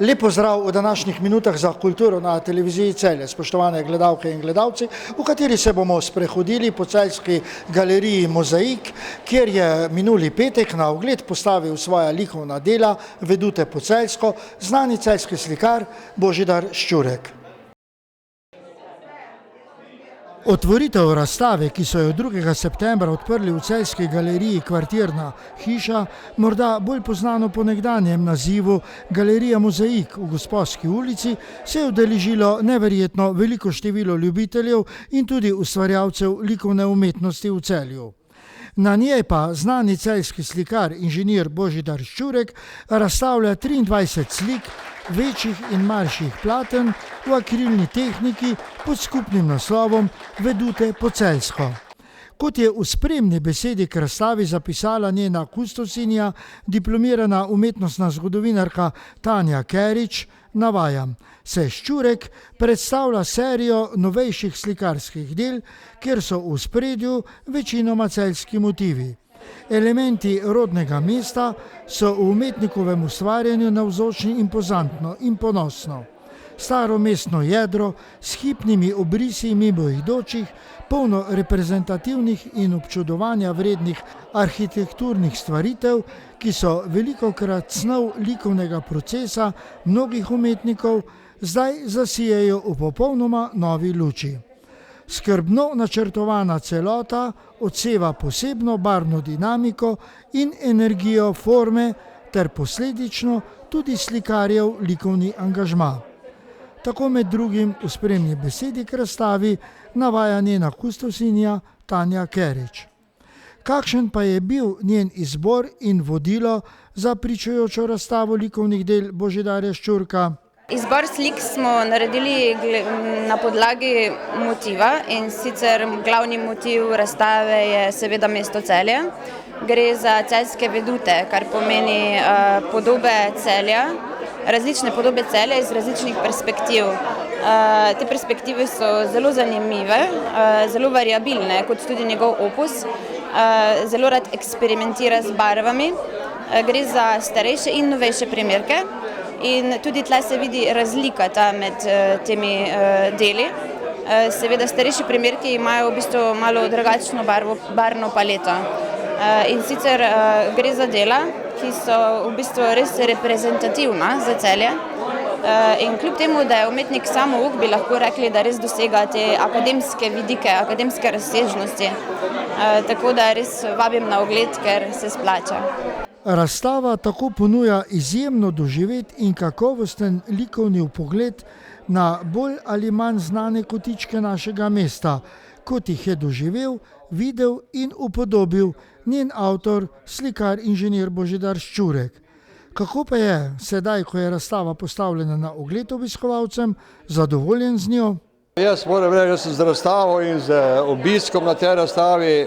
Lep pozdrav v današnjih minutah za kulturo na televiziji Celje, spoštovane gledalke in gledalci, v kateri se bomo sprehodili po celjski galeriji Mozaik, kjer je minuli petek na ogled postavil svoja likovna dela Vedute po celjsko znani celjski slikar Božidar Ščurek. Otvoritev razstave, ki so jo 2. septembra odprli v celjski galeriji Kvartirna hiša, morda bolj poznano po nekdanjem nazivu Galerija Mozaik v Gosposki ulici, se je udeležilo neverjetno veliko število ljubiteljev in tudi ustvarjalcev likovne umetnosti v Celju. Na njej pa znani celjski slikar inženir Božidar Ščurek razstavlja 23 slik večjih in manjših platen v akrilni tehniki pod skupnim naslovom Vedute po celjsko. Kot je v spremni besedi k razstavi zapisala njena kustosinja, diplomirana umetnostna zgodovinarka Tanja Kerič, navajam, se Ščurek predstavlja serijo novejših slikarskih del, kjer so v ospredju večinoma celjski motivi. Elementi rodnega mesta so v umetnikovem ustvarjanju navzočni impozantno in ponosno. Staro mestno jedro s hipnimi obrisi mimoidočih, polno reprezentativnih in občudovanja vrednih arhitekturnih stvaritev, ki so velikokrat snov likovnega procesa mnogih umetnikov, zdaj zasijejo v popolnoma novi luči. Skrbno načrtovana celota odseva posebno barvno dinamiko in energijo forme ter posledično tudi slikarjev likovni angažma. Tako med drugim v spremni besedi k razstavi navaja njena kustosinja Tanja Kerič. Kakšen pa je bil njen izbor in vodilo za pričujočo razstavo likovnih del Božidarja Ščurka? Izbor slik smo naredili na podlagi motiva, in sicer glavni motiv razstave je seveda mesto Celje. Gre za celjske vedute, kar pomeni podobe Celja, različne podobe Celja iz različnih perspektiv. Te perspektive so zelo zanimive, zelo variabilne, kot tudi njegov opus. Zelo rad eksperimentira z barvami. Gre za starejše in novejše primerke. In tudi tle se vidi razlika med temi deli. Seveda starejši primerki imajo v bistvu malo drugačno barvno paleto. In sicer gre za dela, ki so v bistvu res reprezentativna za Celje. In kljub temu, da je umetnik samouk, bi lahko rekli, da res dosega te akademske vidike, akademske razsežnosti. Tako da res vabim na ogled, ker se splača. Razstava tako ponuja izjemno doživet in kakovosten likovni vpogled na bolj ali manj znane kotičke našega mesta, kot jih je doživel, videl in upodobil njen avtor, slikar inženir Božidar Ščurek. Kako pa je sedaj, ko je razstava postavljena na ogled obiskovalcem, zadovoljen z njo? Jaz moram reči, da sem z razstavo in z obiskom na tej razstavi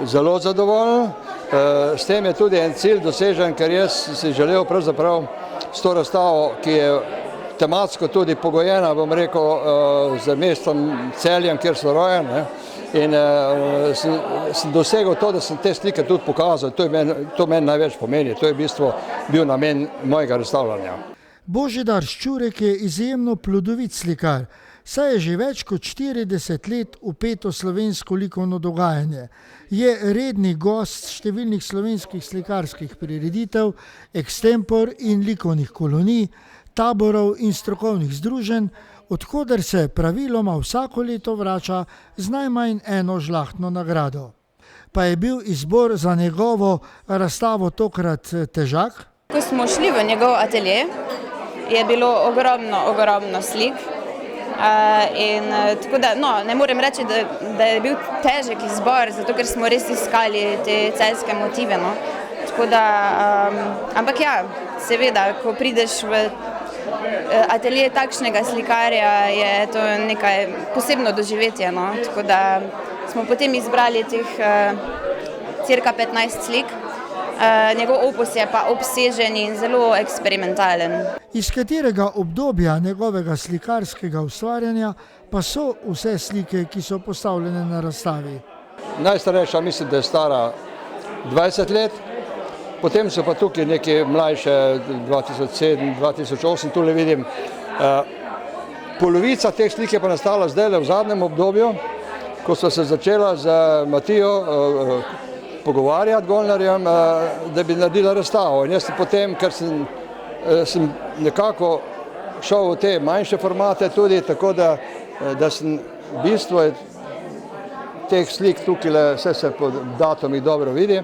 zelo zadovoljen. S tem je tudi en cilj dosežen, ker jaz si želel pravzaprav s to razstavo, ki je tematsko tudi pogojena, bom rekel, z mestom Celjem, kjer so rojen, in sem dosegel to, da sem te slike tudi pokazal. To meni največ pomeni, to je v bistvu bil namen mojega razstavljanja. Božidar Ščurek je izjemno plodovit slikar, saj je že več kot 40 let vpeto slovensko likovno dogajanje. Je redni gost številnih slovenskih slikarskih prireditev, ekstempor in likovnih kolonij, taborov in strokovnih združenj, od koder se praviloma vsako leto vrača z najmanj eno žlahtno nagrado. Pa je bil izbor za njegovo razstavo tokrat težak? Ko smo šli v njegov atelje, je bilo ogromno slik. Tako da, ne morem reči, da je bil težek izbor, zato ker smo res iskali te celjske motive. Tako da, ampak ja, seveda, ko prideš v atelje takšnega slikarja, je to nekaj posebno doživetje. Tako da smo potem izbrali teh cirka 15 slik. Njegov opus je pa obsežen in zelo eksperimentalen. Iz katerega obdobja njegovega slikarskega ustvarjanja pa so vse slike, ki so postavljene na razstavi? Najstarejša mislim, da je stara 20 let, Potem so pa tukaj neke mlajše, 2007, 2008, tule vidim. Polovica teh slik je pa nastala zdaj v zadnjem obdobju, ko so se začela z Matijo pogovarjati, Golnarjem, da bi naredila razstavo. In jaz potem, ker sem nekako šel v te manjše formate tudi, tako da sem v bistvu teh slik tukaj, vse se po datumih dobro vidi,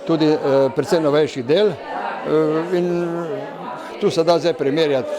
tudi predvsem novejših del. In tu se da zdaj primerjati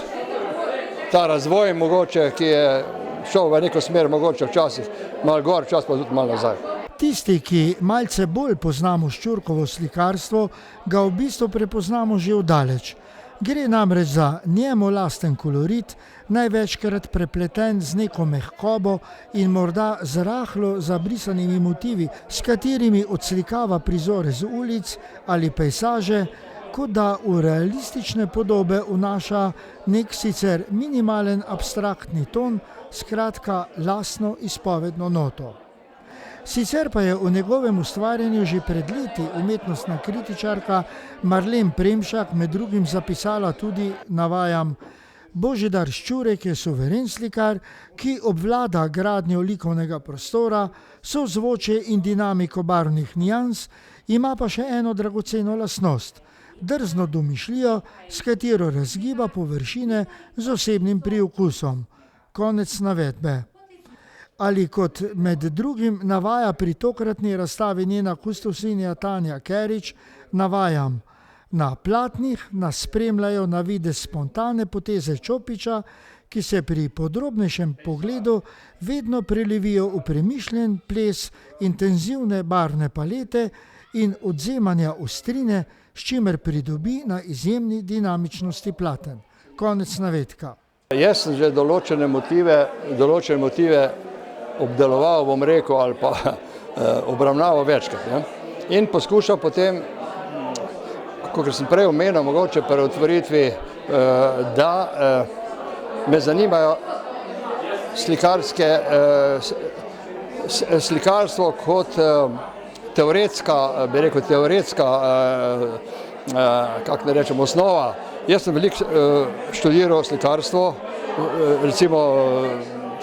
ta razvoj mogoče, ki je šel v neko smer, mogoče včasih malo gor, včasih pa tudi malo nazaj. Tisti, ki malce bolj poznamo Ščurkovo slikarstvo, ga v bistvu prepoznamo že oddaleč. Gre namreč za njemu lasten kolorit, največkrat prepleten z neko mehkobo in morda z rahlo zabrisanimi motivi, s katerimi odslikava prizore z ulic ali pejsaže, kot da v realistične podobe vnaša nek sicer minimalen abstraktni ton, skratka lastno izpovedno noto. Sicer pa je v njegovem ustvarjanju že pred leti umetnostna kritičarka Marlen Premšak med drugim zapisala tudi, navajam, Božidar Ščurek je suveren slikar, ki obvlada gradnjo likovnega prostora, sozvočje in dinamiko barvnih nijans, ima pa še eno dragoceno lastnost, drzno domišljijo, s katero razgiba površine z osebnim priokusom. Konec navedbe. Ali kot med drugim navaja pri tokratni razstavi njena kustosinja Tanja Kerič, navajam, na platnih nas spremljajo na videz spontane poteze Čopiča, ki se pri podrobnejšem pogledu vedno prelevijo v premišljen ples intenzivne barvne palete in odvzemanja ostrine, s čimer pridobi na izjemni dinamičnosti platen. Konec navedka. Jaz sem že določene motive obdeloval, bom rekel, ali pa obravnaval večkrat. Ne? In poskušal potem, kot sem prej omenil, mogoče pri otvoritvi, da me zanimajo slikarstvo kot teoretska, bi rekel, kako ne rečem, osnova. Jaz sem veliko študiral slikarstvo, recimo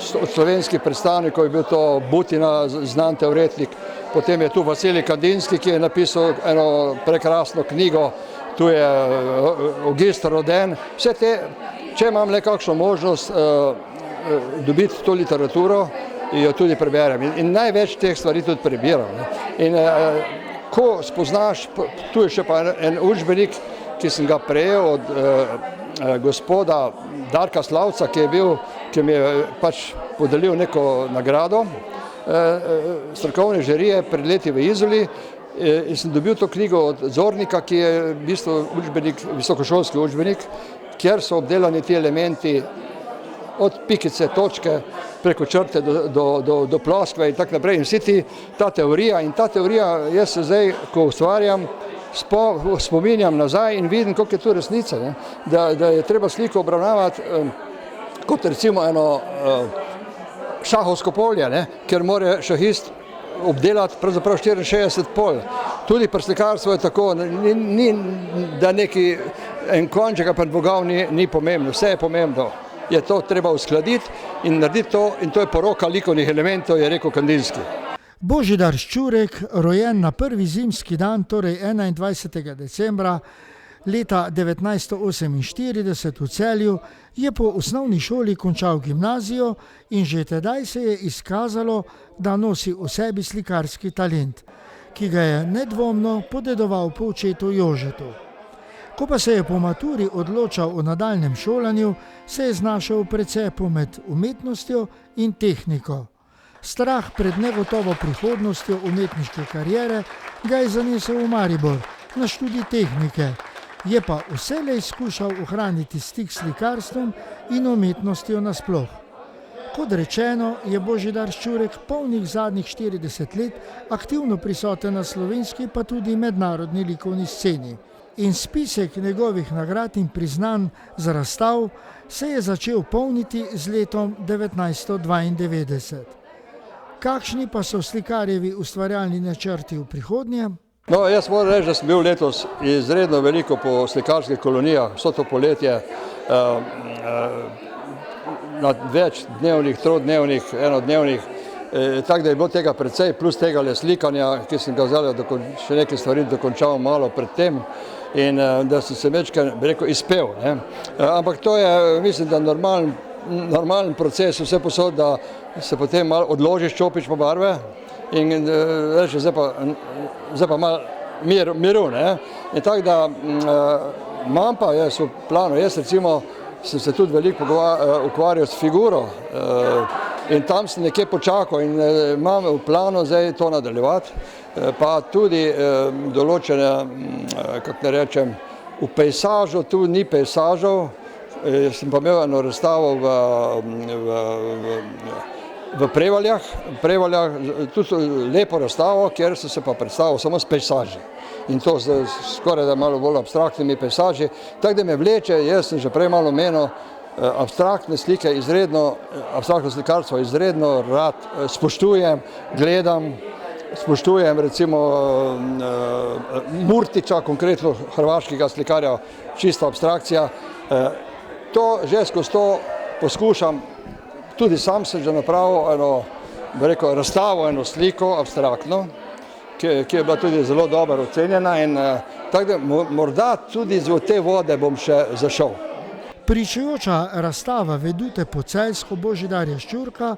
od slovenskih predstavnikov je bil to Butina, znan teoretnik, potem je tu Vasilij Kandinski, ki je napisal eno prekrasno knjigo, tu je Auguste Rodin, vse te, če imam le kakšno možnost dobiti to literaturo, jo tudi preberem in največ teh stvari tudi prebiram. In ko spoznaš, tu je še pa en učbenik, ki sem ga prejel od gospoda Darka Slavca, ki mi je pač podelil neko nagrado strokovne žirije pred leti v Izoli in sem dobil to knjigo od Zornika, ki je v bistvu učbenik, visokošolski učbenik, kjer so obdelani ti elementi od pikice, točke, preko črte do ploskve in tako naprej. In vsi ta teorija, jaz se zdaj, ko ustvarjam, spominjam nazaj in vidim, koliko je tu resnica, ne? Da je treba sliko obravnavati kot recimo eno šahovsko polje, ne? Ker mora šahist obdelati pravzaprav 64 polj. Tudi pri slikarstvu je tako, da neki en konček pa dvogal ni pomembno, vse je pomembno. Je to treba uskladiti in narediti to, in to je poroka likovnih elementov, je rekel Kandinski. Božidar Ščurek, rojen na prvi zimski dan, torej 21. decembra leta 1948 v Celju, je po osnovni šoli končal gimnazijo in že tedaj se je izkazalo, da nosi v sebi slikarski talent, ki ga je nedvomno podedoval po očetu Jožetu. Ko pa se je po maturi odločal o nadaljnjem šolanju, se je znašel v precepu med umetnostjo in tehniko. Strah pred negotovo prihodnostjo umetniške kariere ga je zanesel v Maribor na študij tehnike, je pa vselej skušal ohraniti stik s slikarstvom in umetnostjo nasploh. Kot rečeno, je Božidar Ščurek polnih zadnjih 40 let aktivno prisoten na slovenski pa tudi mednarodni likovni sceni. In spisek njegovih nagrad in priznanj za razstav se je začel polniti z letom 1992. Kakšni pa so slikarjevi ustvarjalni načrti v prihodnje? No, jaz moram reči, da sem bil letos izredno veliko po slikarskih kolonijah, vso to poletje, na več dnevnih, trodnevnih, enodnevnih, tako da je bilo tega precej, plus tega slikanja, ki sem ga zdaj še nekaj stvari dokončal malo pred tem in da sem se večkrat, bi rekel, izpel. Ampak to je, mislim, da normalen proces, vse posod, da se potem malo odložiš, čopiš po barve in reči, zdaj pa malo miru. In tako da imam pa jaz v planu, jaz recimo sem se tudi veliko ukvarjal s figuro in tam sem nekje počakal in imam v planu zdaj to nadaljevati, pa tudi določene, kako ne rečem, v pejsažu, tu ni pejsažov, sem pa imel eno razstavo v Prevaljah, tudi lepo razstavo, kjer sem se pa predstavil samo s pejsaži. In to skoraj da malo bolj abstraktnimi pejsaži. Tako da me vleče, jaz sem že prej malo omenil, abstraktne slike, abstraktno slikarstvo izredno rad spoštujem, gledam, spoštujem recimo Murtiča, konkretno hrvaškega slikarja, čista abstrakcija. To že skozi to poskušam, tudi sam sem že napravil eno, bi rekel, razstavo, eno sliko abstraktno, ki je bila tudi zelo dobro ocenjena in tako da morda tudi v te vode bom še zašel. Pričujoča razstava Vedute po Celjsko Božidarja Ščurka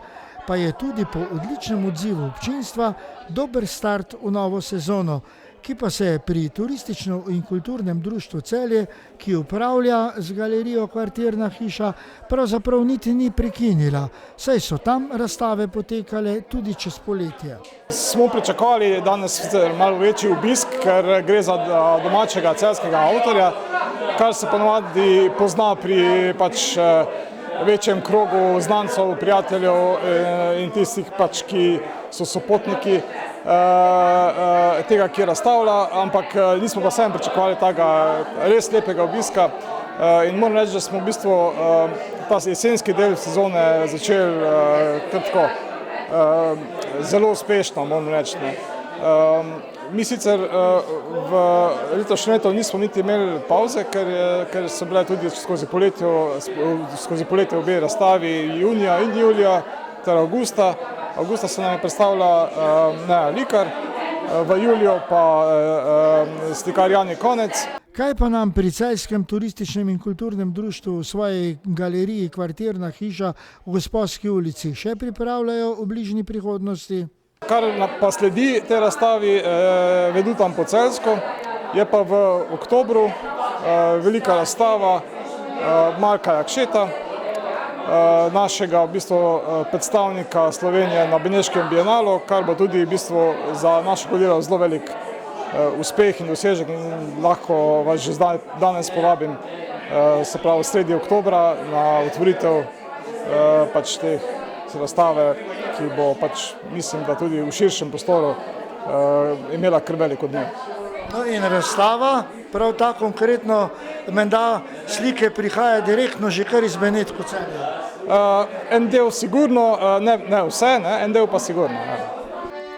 pa je tudi po odličnem odzivu občinstva dober start v novo sezono, ki pa se pri Turistično in kulturnem društvu Celje, ki upravlja z galerijo Kvartirna hiša, pravzaprav niti ni prekinila, saj so tam razstave potekale tudi čez poletje. Smo pričakovali danes malo večji obisk, ker gre za domačega celjskega avtorja, kar se ponovadi pozna pri večjem krogu znancev, prijateljev in tistih, ki so sopotniki tega, ki razstavlja, ampak nismo pa vsem pričakovali tega res lepega obiska in moram reči, da smo v bistvu ta jesenski del sezone začeli zelo uspešno, moram reči. Mi sicer v letošnjem letu nismo niti imeli pauze, ker so bile tudi skozi poletje obe razstavi junija in julija ter avgusta. Avgusta se nam je predstavila Neja Likar, v juliju pa slikar Jani Konec. Kaj pa nam pri Celjskem turističnem in kulturnem društvu v svoji galeriji Kvartirna hiša v Gosposki ulici še pripravljajo v bližnji prihodnosti? Kar pa sledi tej razstavi Vedutam po Celjsko, je pa v oktobru velika razstava Marka Jakšeta, našega predstavnika Slovenije na Beneškem bienalu, kar bo tudi za našo galerijo zelo velik uspeh in dosežek in lahko vas že danes povabim, se pravi sredi oktobra na otvoritev te razstave, ki bo mislim, da tudi v širšem prostoru imela kar velik odmev. No in razstava, prav ta konkretno, menda slike prihaja direktno že kar iz Benetk Celja. En del sigurno, ne vse, en del pa sigurno.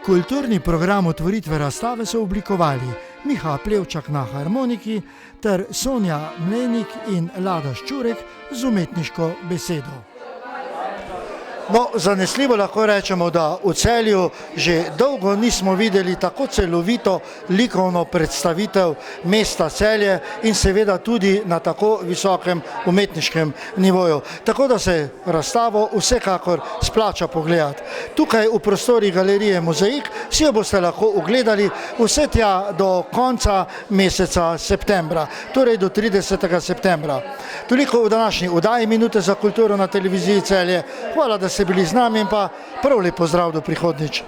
Kulturni program otvoritve razstave so oblikovali Miha Plevčak na harmoniki ter Sonja Mlenik in Lada Ščurek z umetniško besedo. No, zanesljivo lahko rečemo, da v Celju že dolgo nismo videli tako celovito likovno predstavitev mesta Celje in seveda tudi na tako visokem umetniškem nivoju. Tako da se razstavo vsekakor splača pogledati. Tukaj v prostorih galerije Mozaik si jo boste lahko ogledali vse tja do konca meseca septembra, torej do 30. septembra. Toliko v današnji oddaji Minute za kulturo na televiziji Celje. Hvala, da ste bili z nami in pa prav lep pozdrav do prihodnjič.